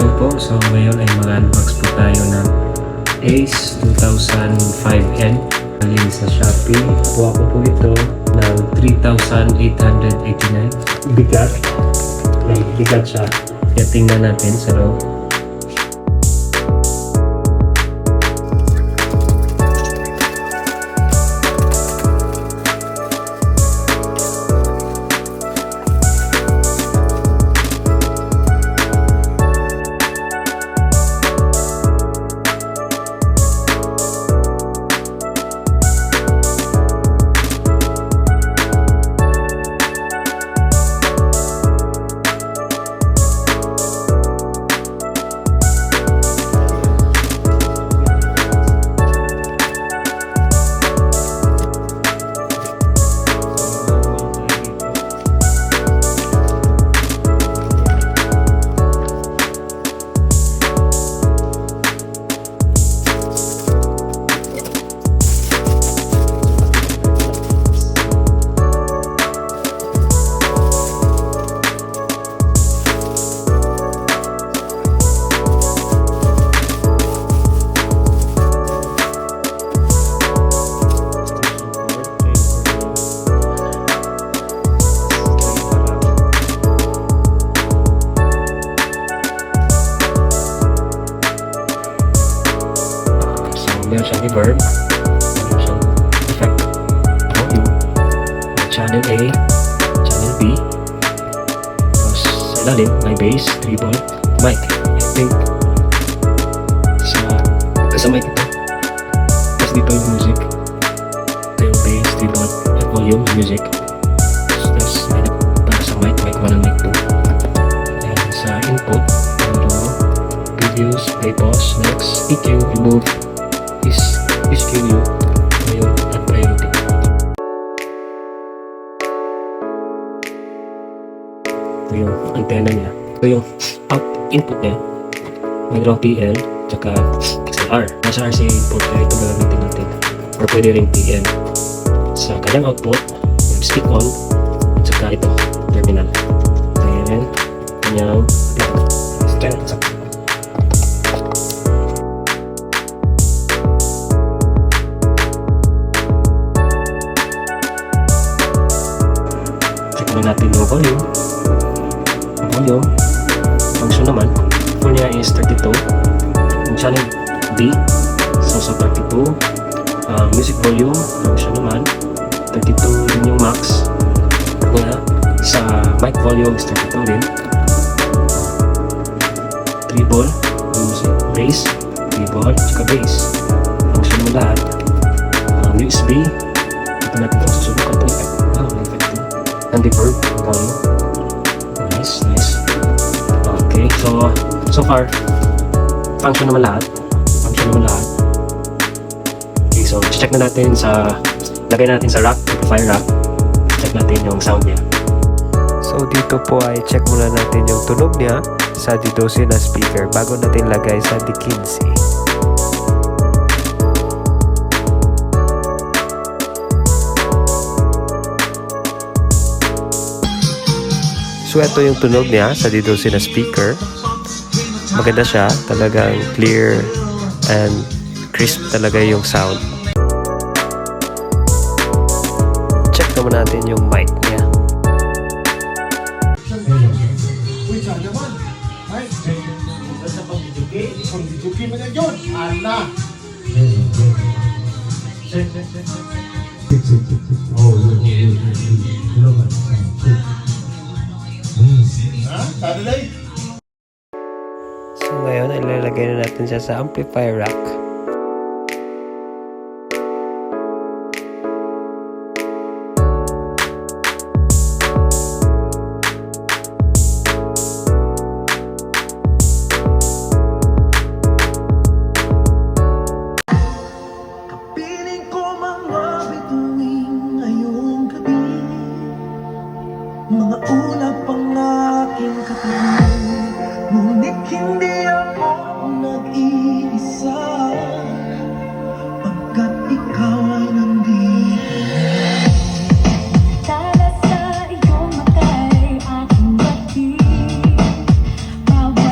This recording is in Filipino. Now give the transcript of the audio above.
Hello po, so ngayon ay mag-unbox po tayo ng Ace 2005N galing sa Shopee. Kuha ko po ito ng 3,889 bigat. Bigat siya. Kaya tingnan natin sa loob. Meron siyang reverb, meron siyang effect, volume, channel A, channel B, tapos sa ilalim may bass, treble, mic. I think sa mic ito, tapos dito yung music, ito yung bass, treble, at volume, music. Tapos para sa mic 1 and mic 2. And sa input, videos, play, pause, next, EQ, remove, SKU ngayon at priority. Ito yung antenna niya. Ito yung input niya. May dalawang PL tsaka XLR. Nasa RCA input kaya ito gagamitin natin. Or pwede rin PN. Sa kanyang output, yung stick on at saka ito, terminal. Then, kanyang strength. Natin yung volume. Function naman, full niya is 32. Yung channel B, so 32. Music volume, function naman 32 din yung max. Sa mic volume is 32 din. Treble, music, bass, treble, tsaka bass. Function mo lahat. USB, ito natin kung susubukan ito effect. And the verb volume. Nice. Okay, so far function naman lahat. Okay, so check na natin lagay natin sa rack, amplifier rack. Check natin yung sound niya. So dito po ay check muna natin yung tunog niya sa D12 na speaker bago natin lagay sa D15. So ito yung tunog niya sa D12 na speaker. Maganda siya, talagang clear and crisp talaga yung sound. Check naman natin yung mic niya. So ngayon, ilalagay na natin siya sa amplifier rack.